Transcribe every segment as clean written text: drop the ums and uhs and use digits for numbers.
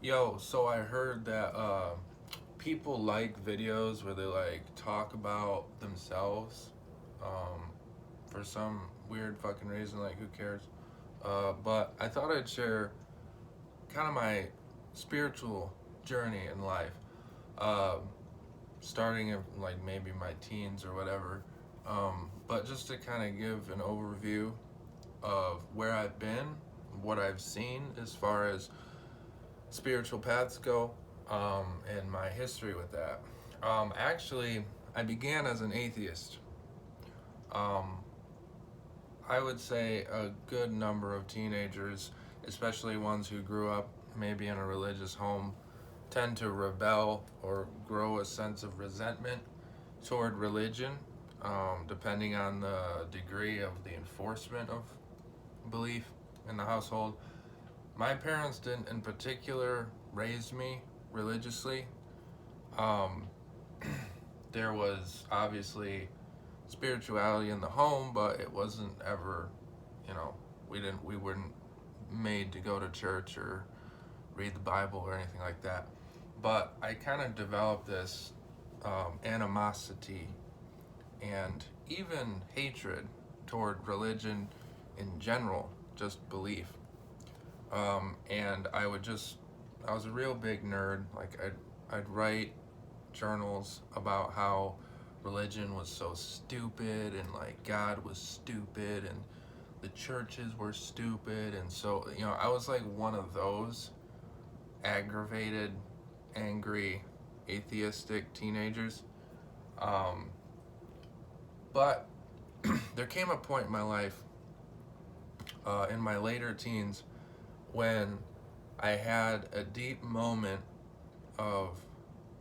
Yo, so I heard that people like videos where they like talk about themselves um, for some weird fucking reason. Like, who cares? But I thought I'd share kind of my spiritual journey in life, um, starting in like maybe my teens or whatever. But just to kind of give an overview of where I've been, what I've seen as far as spiritual paths go, and my history with that. Actually, I began as an atheist. Um, I would say a good number of teenagers, especially ones who grew up maybe in a religious home, tend to rebel or grow a sense of resentment toward religion, depending on the degree of the enforcement of belief in the household. My parents didn't, in particular, raise me religiously. Um, there was obviously spirituality in the home, but it wasn't ever, you know, we weren't made to go to church or read the Bible or anything like that. But I kind of developed this animosity and even hatred toward religion in general, just belief. And I was a real big nerd. Like I'd write journals about how religion was so stupid and like God was stupid and the churches were stupid. And so, I was like one of those aggravated, angry, atheistic teenagers. Um, but there came a point in my life, in my later teens, when I had a deep moment of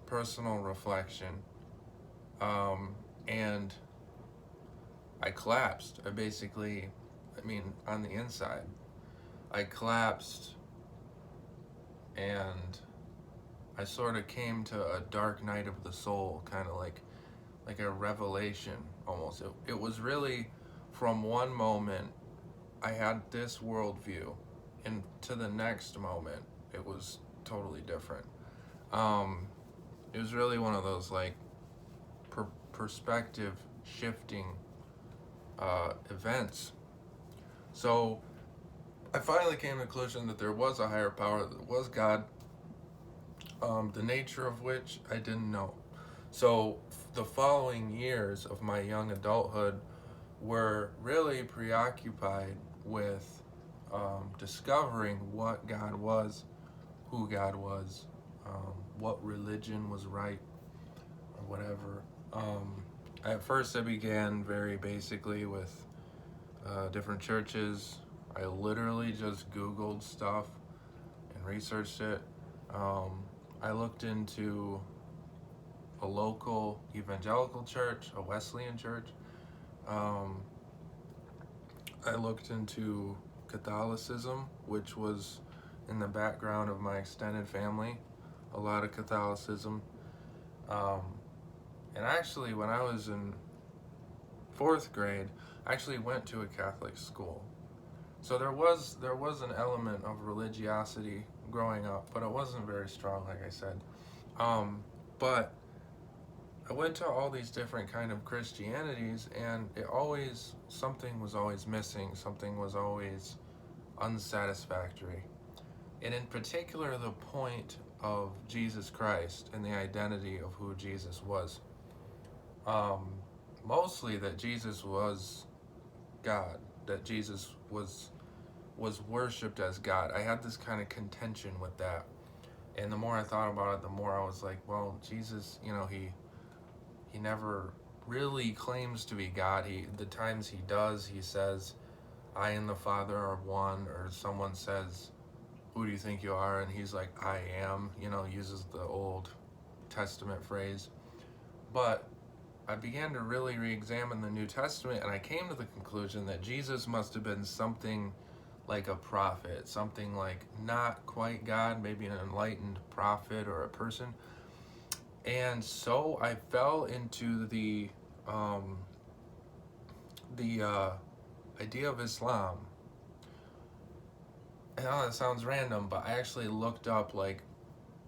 personal reflection, and I collapsed. On the inside, I collapsed and I sort of came to a dark night of the soul, kind of like a revelation almost. It was really from one moment I had this worldview, and to the next moment it was totally different. Um, it was really one of those like perspective shifting events. So I finally came to the conclusion that there was a higher power, that was God, the nature of which I didn't know. So the following years of my young adulthood were really preoccupied with discovering what God was, who God was, what religion was right, or whatever. At first, I began very basically with different churches. I literally just Googled stuff and researched it. I looked into a local evangelical church, a Wesleyan church. Um, I looked into Catholicism, which was in the background of my extended family, a lot of Catholicism. Um, and actually, when I was in fourth grade, I actually went to a Catholic school. So there was an element of religiosity growing up, but it wasn't very strong, like I said. But I went to all these different kind of Christianities, and something was always missing. Something was always unsatisfactory. And in particular, the point of Jesus Christ and the identity of who Jesus was. Um, Mostly that Jesus was God, that Jesus was worshipped as God. I had this kind of contention with that. And the more I thought about it, the more I was like, well, Jesus, he never really claims to be God. The times he does, he says, I and the Father are one, or someone says, who do you think you are? And he's like, I am, uses the Old Testament phrase. But I began to really re-examine the New Testament, and I came to the conclusion that Jesus must have been something like a prophet, something like not quite God, maybe an enlightened prophet or a person. And so I fell into the idea of Islam. I know that sounds random, but I actually looked up like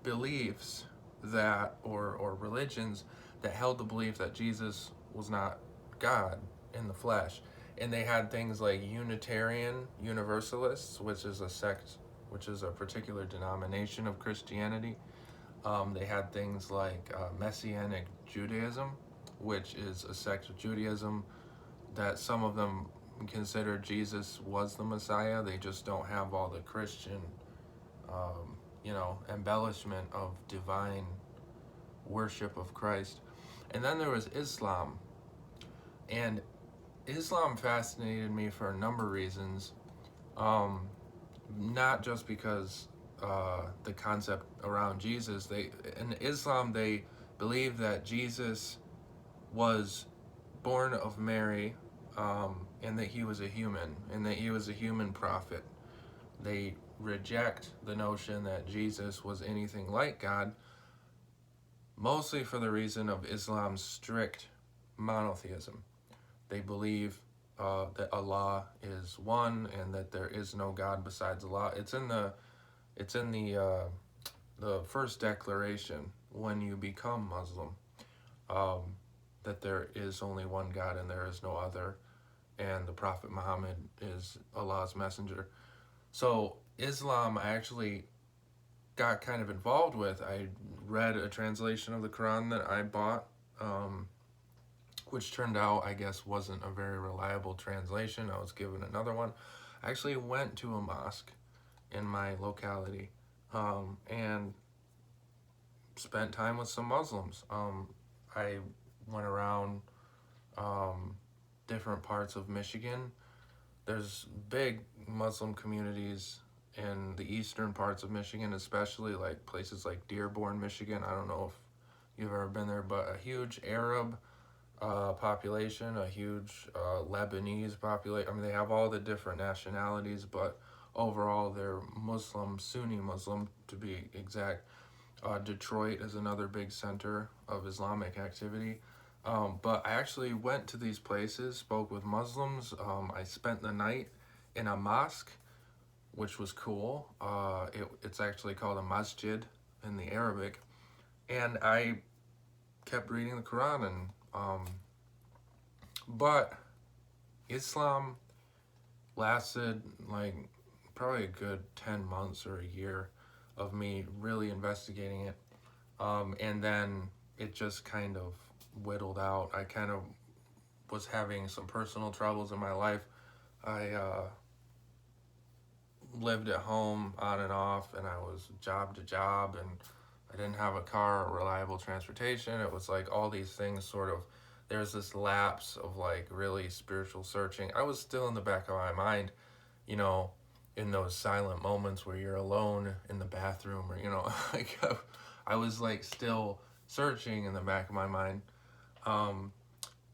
beliefs that or religions that held the belief that Jesus was not God in the flesh. And they had things like Unitarian Universalists, which is a sect, which is a particular denomination of Christianity. They had things like Messianic Judaism, which is a sect of Judaism that some of them consider Jesus was the Messiah. They just don't have all the Christian, embellishment of divine worship of Christ. And then there was Islam. And Islam fascinated me for a number of reasons. Not just because the concept around Jesus. In Islam they believe that Jesus was born of Mary, and that he was a human, and that he was a human prophet. They reject the notion that Jesus was anything like God, mostly for the reason of Islam's strict monotheism. They believe that Allah is one and that there is no God besides Allah. It's in the first declaration when you become Muslim, that there is only one God and there is no other, and the Prophet Muhammad is Allah's messenger. So Islam, I actually got kind of involved with. I read a translation of the Quran that I bought, which turned out, I guess, wasn't a very reliable translation. I was given another one. I actually went to a mosque in my locality, and spent time with some Muslims. I went around different parts of Michigan. There's big Muslim communities in the eastern parts of Michigan, especially like places like Dearborn, Michigan. I don't know if you've ever been there, but a huge Arab population, a huge Lebanese population. I mean, they have all the different nationalities, but overall they're Muslim, Sunni Muslim to be exact. Detroit is another big center of Islamic activity. But I actually went to these places, spoke with Muslims. I spent the night in a mosque, which was cool. It's actually called a masjid in the Arabic. And I kept reading the Quran. But Islam lasted like probably a good 10 months or a year of me really investigating it. And then it just kind of whittled out. I kind of was having some personal troubles in my life. I lived at home on and off, and I was job to job, and I didn't have a car or reliable transportation. It was like all these things sort of, there's this lapse of like really spiritual searching. I was still in the back of my mind, in those silent moments where you're alone in the bathroom, or like I was like still searching in the back of my mind.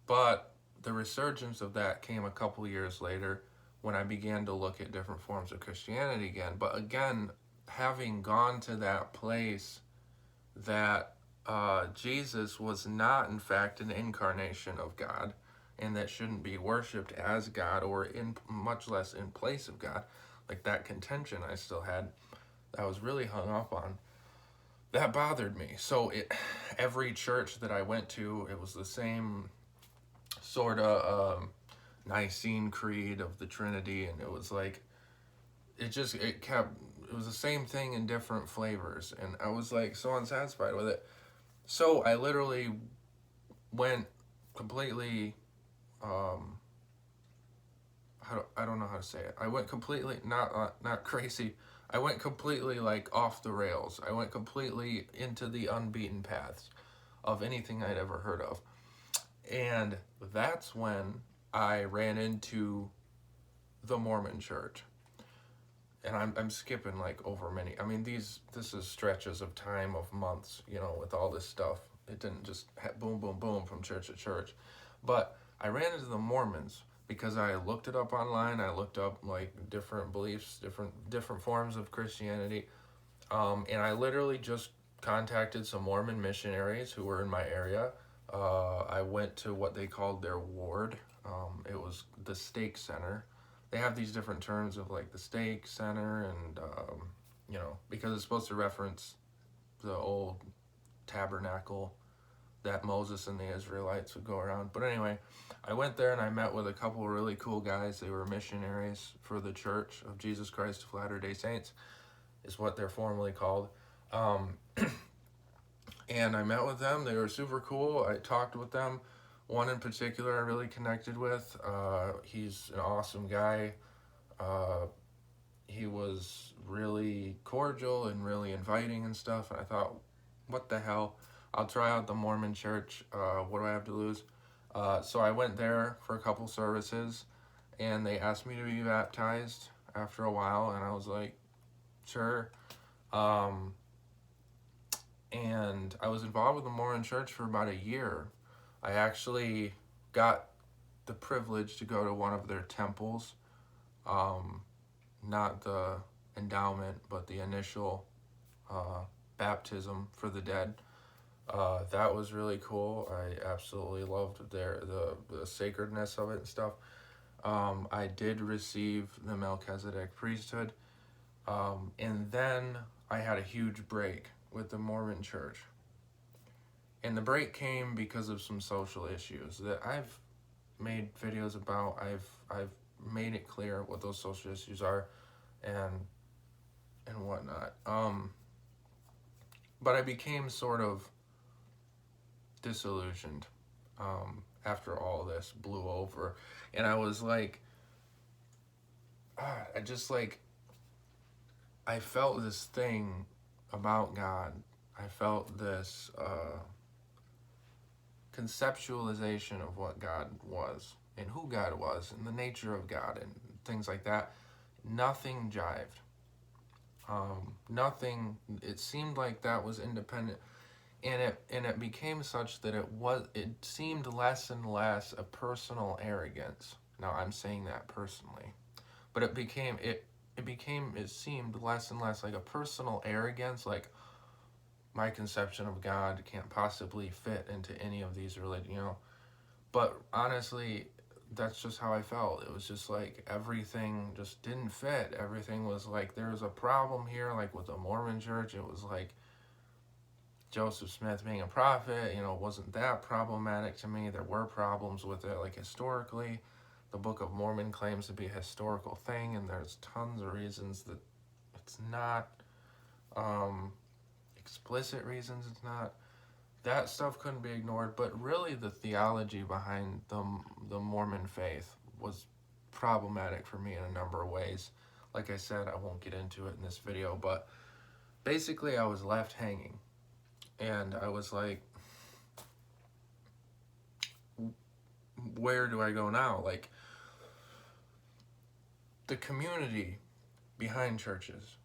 But the resurgence of that came a couple years later when I began to look at different forms of Christianity again. But again, having gone to that place that Jesus was not in fact an incarnation of God, and that shouldn't be worshipped as God, or in much less in place of God, like that contention I still had, that I was really hung up on, that bothered me. So every church that I went to, it was the same sort of Nicene Creed of the Trinity, and it was like, it was the same thing in different flavors, and I was like so unsatisfied with it. So I literally went completely, I don't know how to say it. I went completely, not crazy. I went completely like off the rails. I went completely into the unbeaten paths of anything I'd ever heard of. And that's when I ran into the Mormon Church. And I'm skipping like over many. I mean, this is stretches of time of months, with all this stuff. It didn't just boom, boom, boom from church to church. But I ran into the Mormons because I looked it up online. I looked up like different beliefs, different forms of Christianity. And I literally just contacted some Mormon missionaries who were in my area. I went to what they called their ward. It was the Stake Center. they have these different terms of like the stake, center, and you know, because it's supposed to reference the old tabernacle that Moses and the Israelites would go around. But anyway, I went there and I met with a couple of really cool guys. They were missionaries for the Church of Jesus Christ of Latter-day Saints, is what they're formally called. And I met with them. They were super cool. I talked with them. One in particular I really connected with. He's an awesome guy. He was really cordial and really inviting and stuff. And I thought, what the hell? I'll try out the Mormon church. What do I have to lose? So I went there for a couple services, and they asked me to be baptized after a while, and I was like, sure. And I was involved with the Mormon church for about a year. I actually got the privilege to go to one of their temples, not the endowment, but the initial baptism for the dead. That was really cool. I absolutely loved the sacredness of it and stuff. I did receive the Melchizedek priesthood, and then I had a huge break with the Mormon church. And the break came because of some social issues that I've made videos about. I've made it clear what those social issues are and whatnot. But I became sort of disillusioned after all this blew over, and I was like, I felt this thing about God. I felt this conceptualization of what God was and who God was and the nature of God and things like that. Nothing jived. Nothing. It seemed like that was independent. And it became such that it seemed less and less a personal arrogance. Now I'm saying that personally, but it seemed less and less like a personal arrogance, like my conception of God can't possibly fit into any of these religions, you know. But honestly, that's just how I felt. It was just like everything just didn't fit. Everything was like there was a problem here, like with the Mormon church. It was like Joseph Smith being a prophet, you know, wasn't that problematic to me. There were problems with it, like historically. The Book of Mormon claims to be a historical thing, and there's tons of reasons that it's not. Explicit reasons it's not. That stuff couldn't be ignored, but really the theology behind the Mormon faith was problematic for me in a number of ways. Like I said, I won't get into it in this video, but basically I was left hanging. And I was like, where do I go now? Like, the community behind churches,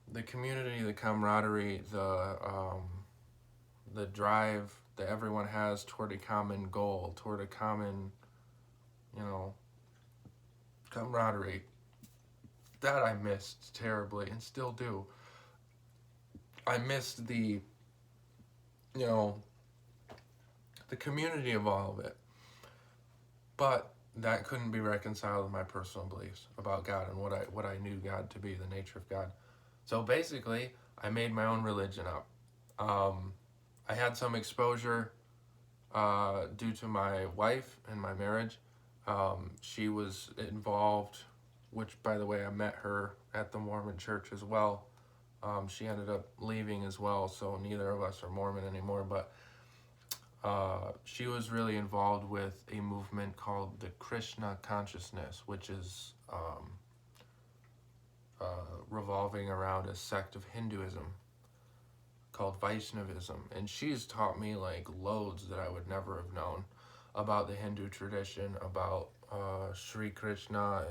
the community, the camaraderie, the drive that everyone has toward a common goal, toward a common, you know, camaraderie, that I missed terribly and still do. I missed the, you know, the community of all of it. But that couldn't be reconciled with my personal beliefs about God and what I knew God to be, the nature of God. So basically, I made my own religion up. I had some exposure due to my wife and my marriage. She was involved, which, by the way, I met her at the Mormon church as well. She ended up leaving as well, so neither of us are Mormon anymore, but she was really involved with a movement called the Krishna Consciousness, which is revolving around a sect of Hinduism called Vaishnavism. And she's taught me like loads that I would never have known about the Hindu tradition, about Sri Krishna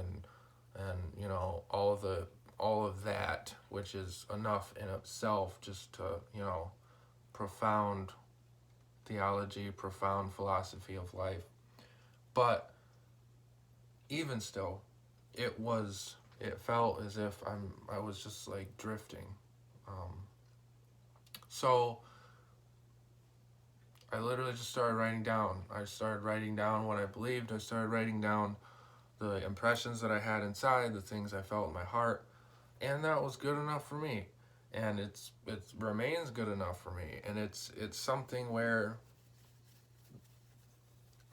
and you know all of that, which is enough in itself just to, you know, profound theology, profound philosophy of life. But even still, it felt as if I was just like drifting. So I literally just started writing down. I started writing down what I believed. I started writing down the impressions that I had inside, the things I felt in my heart, and that was good enough for me. And it remains good enough for me. And it's something where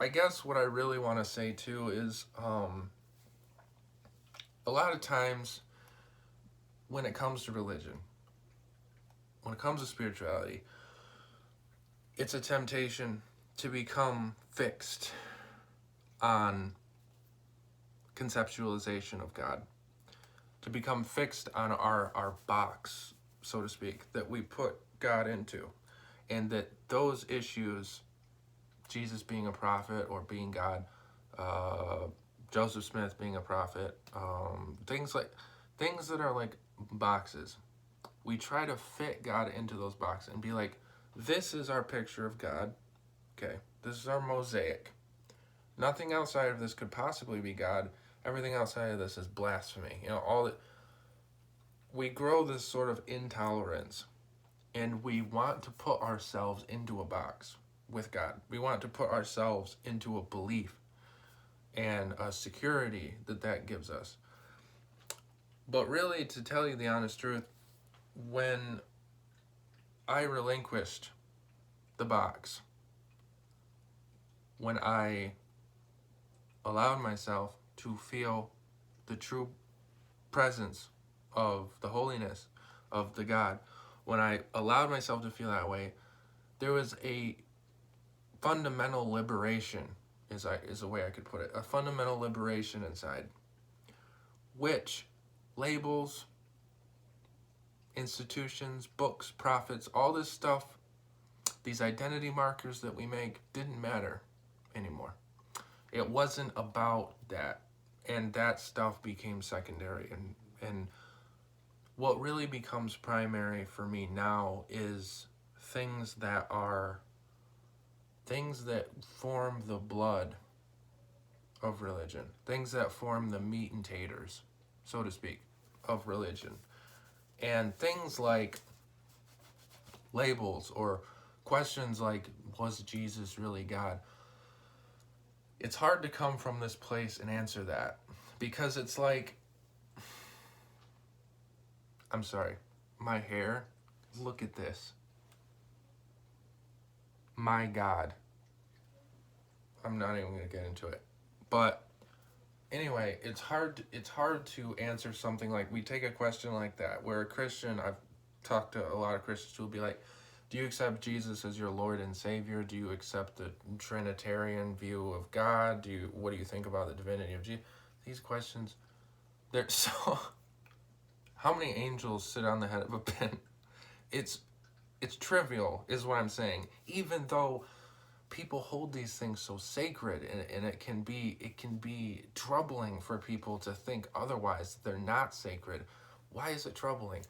I guess what I really want to say too is a lot of times when it comes to religion, when it comes to spirituality, it's a temptation to become fixed on conceptualization of God, to become fixed on our box, so to speak, that we put God into, and that those issues, Jesus being a prophet or being God, Joseph Smith being a prophet, things that are like boxes. We try to fit God into those boxes and be like, this is our picture of God. Okay, this is our mosaic. Nothing outside of this could possibly be God. Everything outside of this is blasphemy. All that. We grow this sort of intolerance, and we want to put ourselves into a box with God. We want to put ourselves into a belief and a security that gives us. But really, to tell you the honest truth, when I relinquished the box, when I allowed myself to feel the true presence of the holiness of the God, when I allowed myself to feel that way, there was a fundamental liberation, is a way I could put it, a fundamental liberation inside, which labels, institutions, books, prophets, all this stuff, these identity markers that we make, didn't matter anymore. It wasn't about that, and that stuff became secondary, and what really becomes primary for me now is things that form the blood of religion, things that form the meat and taters, so to speak, of religion. And things like labels or questions like, was Jesus really God? It's hard to come from this place and answer that, because it's like, I'm sorry, my hair, look at this. My God. I'm not even going to get into it. But anyway, it's hard to answer something like, we take a question like that, where a Christian, I've talked to a lot of Christians who will be like, do you accept Jesus as your Lord and Savior? Do you accept the Trinitarian view of God? What do you think about the divinity of Jesus? These questions, they're so... How many angels sit on the head of a pin? It's trivial, is what I'm saying. Even though people hold these things so sacred, and it can be troubling for people to think otherwise, that they're not sacred. Why is it troubling?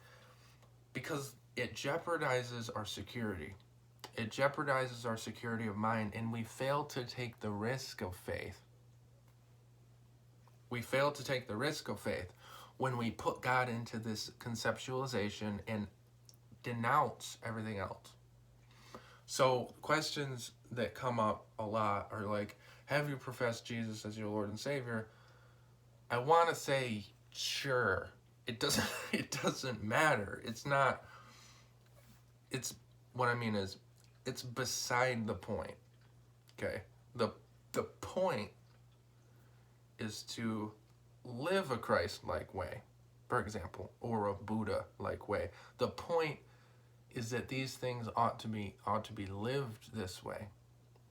Because it jeopardizes our security. It jeopardizes our security of mind, and we fail to take the risk of faith. We fail to take the risk of faith when we put God into this conceptualization and denounce everything else. So questions that come up a lot are like, have you professed Jesus as your Lord and Savior? I want to say, sure. It doesn't matter. What I mean is, it's beside the point. Okay? The point is to live a Christ-like way, for example, or a Buddha-like way. The point is that these things ought to be lived this way.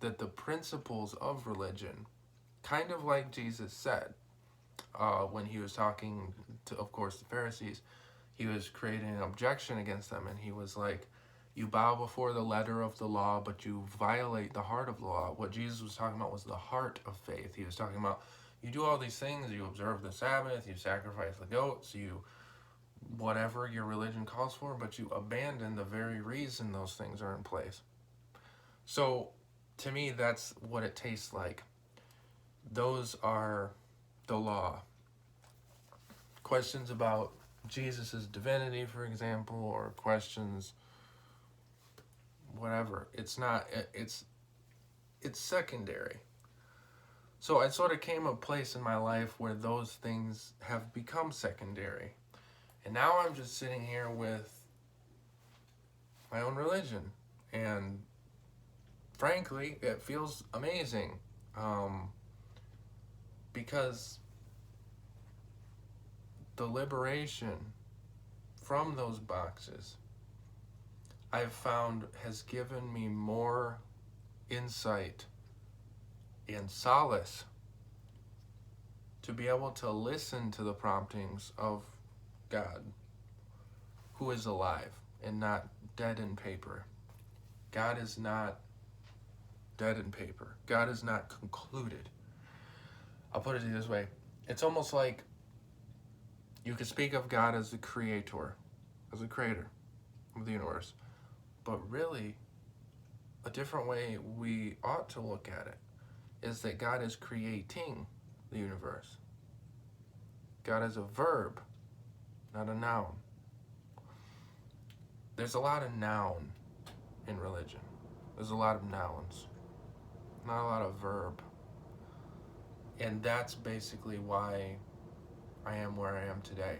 That the principles of religion, kind of like Jesus said, when he was talking to, of course, the Pharisees, he was creating an objection against them, and he was like, you bow before the letter of the law, but you violate the heart of the law. What Jesus was talking about was the heart of faith. He was talking about, you do all these things, you observe the Sabbath, you sacrifice the goats, you whatever your religion calls for, but you abandon the very reason those things are in place. So, to me, that's what it tastes like. Those are the law. Questions about Jesus' divinity, for example, or questions, whatever. It's secondary. So I sort of came a place in my life where those things have become secondary. And now I'm just sitting here with my own religion. And frankly, it feels amazing. Because the liberation from those boxes, I've found, has given me more insight and solace to be able to listen to the promptings of God, who is alive and not dead in paper. God is not dead in paper. God is not concluded. I'll put it this way. It's almost like you could speak of God as the creator, as a creator of the universe. But really, a different way we ought to look at it is that God is creating the universe. God is a verb, not a noun. There's a lot of noun in religion. There's a lot of nouns, not a lot of verb. And that's basically why I am where I am today.